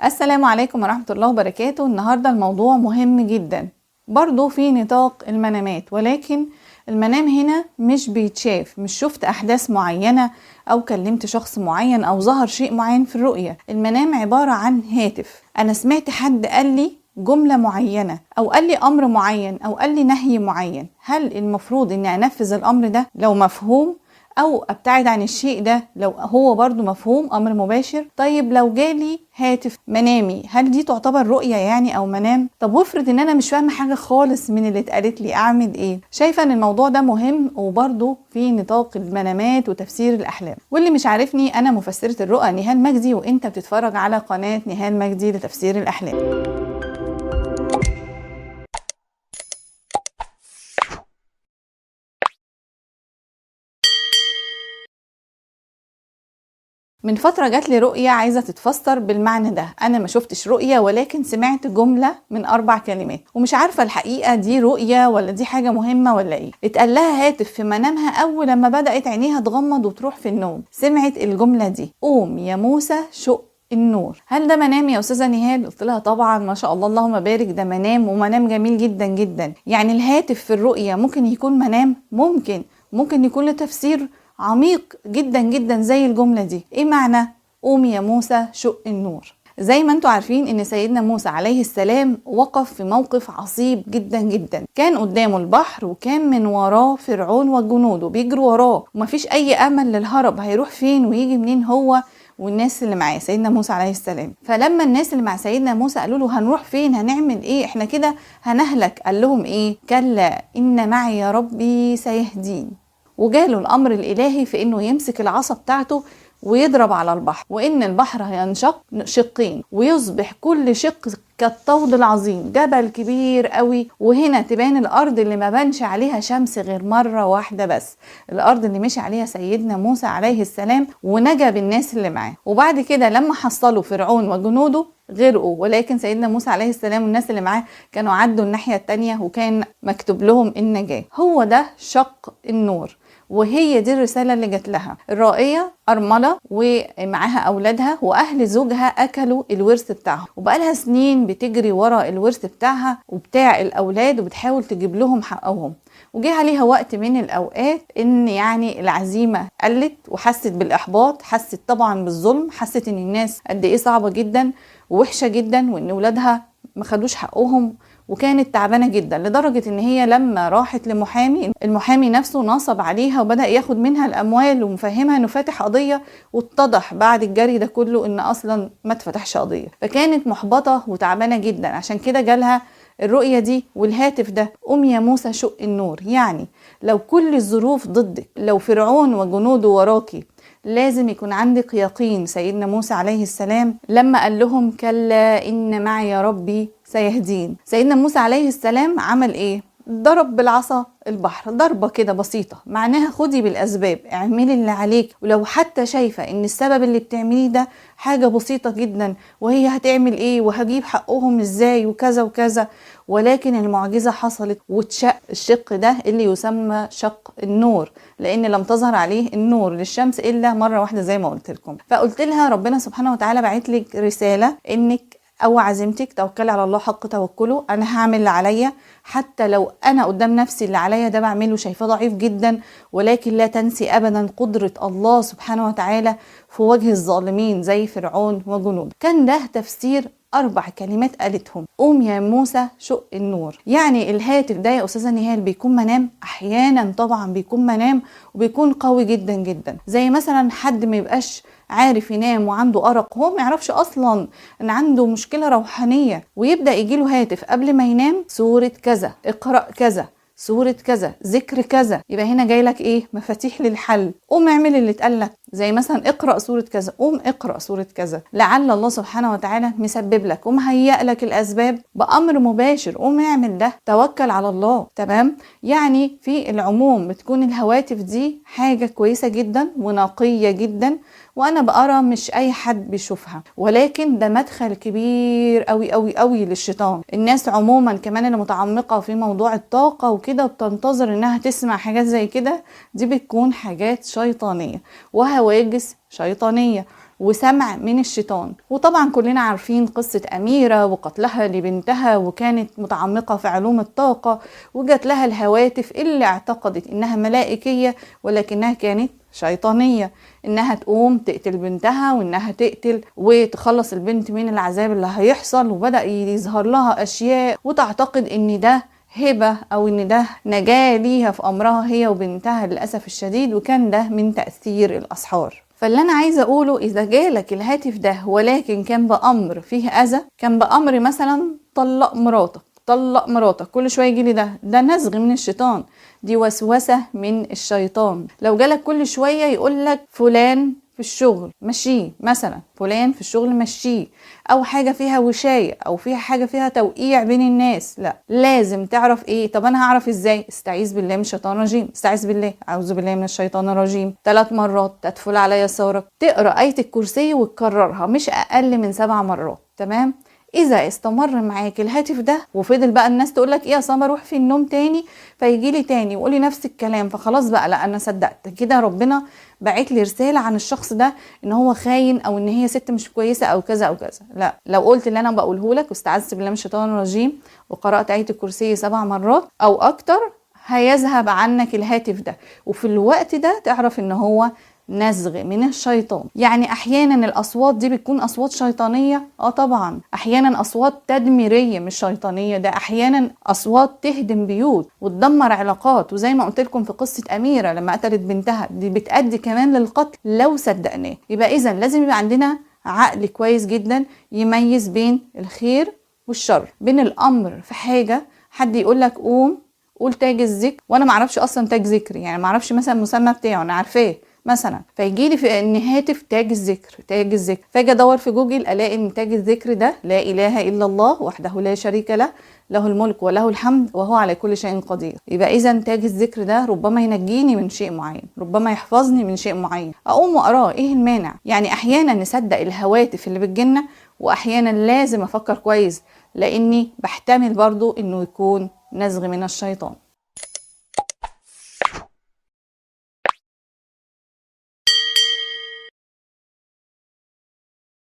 السلام عليكم ورحمة الله وبركاته. النهاردة الموضوع مهم جدا برضو في نطاق المنامات، ولكن المنام هنا مش بيتشاف، مش شفت أحداث معينة أو كلمت شخص معين أو ظهر شيء معين في الرؤية. المنام عبارة عن هاتف، أنا سمعت حد قال لي جملة معينة أو قال لي أمر معين أو قال لي نهي معين. هل المفروض أني أنفذ الأمر ده لو مفهوم، او ابتعد عن الشيء ده لو هو برضو مفهوم امر مباشر؟ طيب لو جالي هاتف منامي، هل دي تعتبر رؤية يعني او منام؟ طب وافرض ان انا مش فاهمة حاجة خالص من اللي اتقالت لي، اعمل ايه؟ شايفة ان الموضوع ده مهم وبرضو في نطاق المنامات وتفسير الاحلام. واللي مش عارفني، انا مفسرة الرؤى نهال مجدي، وانت بتتفرج على قناة نهال مجدي لتفسير الاحلام. من فترة جات لي رؤية عايزة تتفسر بالمعنى ده. أنا ما شفتش رؤية، ولكن سمعت جملة من 4 كلمات، ومش عارفة الحقيقة دي رؤية ولا دي حاجة مهمة ولا إيه. اتقال لها هاتف في منامها أول لما بدأت عينيها تغمض وتروح في النوم، سمعت الجملة دي: قوم يا موسى شق النور. هل ده منام يا أستاذة نهال؟ قلت لها طبعا، ما شاء الله اللهم بارك، ده منام ومنام جميل جدا جدا. يعني الهاتف في الرؤية ممكن يكون منام؟ ممكن يكون له تفسير عميق جدا جدا زي الجملة دي. ايه معنى قوم يا موسى شق النور؟ زي ما انتوا عارفين ان سيدنا موسى عليه السلام وقف في موقف عصيب جدا جدا. كان قدامه البحر، وكان من وراه فرعون وجنوده بيجروا وراه، ومفيش اي امل للهرب. هيروح فين ويجي منين هو والناس اللي معاه سيدنا موسى عليه السلام؟ فلما الناس اللي مع سيدنا موسى قالوا له هنروح فين، هنعمل ايه، احنا كده هنهلك، قال لهم ايه؟ كلا ان معي ربي سيهدين. وجاله الامر الالهي في انه يمسك العصا بتاعته ويضرب على البحر، وان البحر هينشق شقين ويصبح كل شق كالطود العظيم، جبل كبير قوي. وهنا تبان الارض اللي ما بانش عليها شمس غير مرة واحدة بس، الارض اللي مشي عليها سيدنا موسى عليه السلام ونجا بالناس اللي معاه. وبعد كده لما حصلوا فرعون وجنوده غرقوا، ولكن سيدنا موسى عليه السلام والناس اللي معاه كانوا عدوا الناحية التانية وكان مكتوب لهم النجاة. هو ده شق النور، وهي دي الرسالة اللي جات لها. الرائية أرملة ومعاها أولادها، وأهل زوجها أكلوا الورث بتاعهم، وبقالها سنين بتجري ورا الورث بتاعها وبتاع الأولاد وبتحاول تجيب لهم حقهم. وجه عليها وقت من الأوقات إن يعني العزيمة قلت وحست بالإحباط، حست طبعا بالظلم، حست إن الناس قد إيه صعبة جدا ووحشة جدا، وإن أولادها ما خدوش حقهم، وكانت تعبانه جدا لدرجه ان هي لما راحت لمحامي، المحامي نفسه نصب عليها وبدا ياخد منها الاموال ومفهمها انه فاتح قضيه، واتضح بعد الجري ده كله ان اصلا ما اتفتحش قضيه. فكانت محبطه وتعبانه جدا، عشان كده جالها الرؤيه دي والهاتف ده: قوم يا موسى شق النور. يعني لو كل الظروف ضدك، لو فرعون وجنوده وراكي، لازم يكون عندك يقين. سيدنا موسى عليه السلام لما قال لهم كلا إن معي ربي سيهدين، سيدنا موسى عليه السلام عمل ايه؟ ضرب بالعصا البحر ضربة كده بسيطة، معناها خدي بالأسباب، اعملي اللي عليك، ولو حتى شايفة ان السبب اللي بتعمليه ده حاجة بسيطة جدا، وهي هتعمل ايه وهجيب حقهم ازاي وكذا وكذا، ولكن المعجزة حصلت واتشق الشق ده اللي يسمى شق النور، لان لم تظهر عليه النور للشمس الا مرة واحدة زي ما قلت لكم. فقلت لها ربنا سبحانه وتعالى بعت لك رسالة انك او عزيمتك توكلي على الله حق توكله. انا هعمل اللي عليا، حتى لو انا قدام نفسي اللي عليا ده بعمله شايفاه ضعيف جدا، ولكن لا تنسي ابدا قدرة الله سبحانه وتعالى في وجه الظالمين زي فرعون وجنوده. كان ده تفسير 4 كلمات قالتهم: قوم يا موسى شق النور. يعني الهاتف ده يا أستاذة نهال بيكون منام؟ أحيانا طبعا بيكون منام، وبيكون قوي جدا جدا. زي مثلا حد ما يبقاش عارف ينام وعنده أرق، هو ما يعرفش أصلا أن عنده مشكلة روحانية، ويبدأ يجيله هاتف قبل ما ينام: سورة كذا، اقرأ كذا، سورة كذا، ذكر كذا. يبقى هنا جاي لك ايه؟ مفاتيح للحل. قوم اعمل اللي اتقال لك، زي مثلا اقرأ سورة كذا، قوم اقرأ سورة كذا. لعل الله سبحانه وتعالى مسبب لك ومهيأ لك الأسباب بأمر مباشر، قوم اعمل ده، توكل على الله. تمام؟ يعني في العموم بتكون الهواتف دي حاجة كويسة جدا ونقية جدا، وانا بقرا مش اي حد بيشوفها، ولكن ده مدخل كبير قوي قوي قوي للشيطان. الناس عموما كمان اللي متعمقة في موضوع الطاقة وكده بتنتظر انها تسمع حاجات زي كده، دي بتكون حاجات شيطانية وهواجس شيطانية. وسمع من الشيطان. وطبعا كلنا عارفين قصة أميرة وقتلها لبنتها، وكانت متعمقة في علوم الطاقة، وجات لها الهواتف اللي اعتقدت إنها ملائكية ولكنها كانت شيطانية، إنها تقوم تقتل بنتها وإنها تقتل وتخلص البنت من العذاب اللي هيحصل. وبدأ يظهر لها أشياء وتعتقد إن ده هبة أو إن ده نجاة ليها في أمرها هي وبنتها للأسف الشديد، وكان ده من تأثير الأسحار. فاللي أنا عايزة أقوله، إذا جالك الهاتف ده ولكن كان بأمر فيه أذى، كان بأمر مثلا طلق مراتك، كل شوية يجيلي ده نزغ من الشيطان، دي وسوسة من الشيطان. لو جالك كل شوية يقولك فلان في الشغل مشيه، مثلا فلان في الشغل مشيه، او حاجة فيها وشاية او فيها حاجة فيها توقيع بين الناس، لا لازم تعرف ايه. طب انا هعرف ازاي؟ استعيذ بالله من الشيطان الرجيم، استعيذ بالله، اعوذ بالله من الشيطان الرجيم 3 مرات، تدفل على يسارك، تقرأ آية الكرسي وتكررها مش اقل من 7 مرات. تمام؟ اذا استمر معاك الهاتف ده وفضل بقى الناس تقولك ايه يا سما روح في النوم تاني، فيجي لي تاني وقولي نفس الكلام، فخلاص بقى لا انا صدقت كده، ربنا بعت لي رساله عن الشخص ده ان هو خاين او ان هي ست مش كويسه او كذا او كذا. لا، لو قلت اللي انا بقوله لك واستعذت بالله من الشيطان الرجيم وقرات آية الكرسي 7 مرات او اكتر، هيذهب عنك الهاتف ده. وفي الوقت ده تعرف ان هو نزغ من الشيطان. يعني احيانا الاصوات دي بتكون اصوات شيطانيه، طبعا احيانا اصوات تدميريه مش شيطانيه، ده احيانا اصوات تهدم بيوت وتدمر علاقات. وزي ما قلت لكم في قصه اميره لما قتلت بنتها، دي بتؤدي كمان للقتل لو صدقناه. يبقى اذا لازم يبقى عندنا عقل كويس جدا يميز بين الخير والشر، بين الامر في حاجه حد يقول لك قوم قول تاج الذكر وانا ما اعرفش اصلا تاج ذكر، يعني ما اعرفش مثلا المسمى بتاعه، انا عارفاه مثلا، فيجي لي في ان هاتف تاج الذكر، فاجي ادور في جوجل الاقي ان تاج الذكر ده لا اله الا الله وحده لا شريك له، له الملك وله الحمد وهو على كل شيء قدير. يبقى اذا تاج الذكر ده ربما ينجيني من شيء معين، ربما يحفظني من شيء معين، اقوم واقراه، ايه المانع؟ يعني احيانا نصدق الهواتف اللي بتجيلنا، واحيانا لازم افكر كويس لاني بحتمل برضو انه يكون نزغ من الشيطان.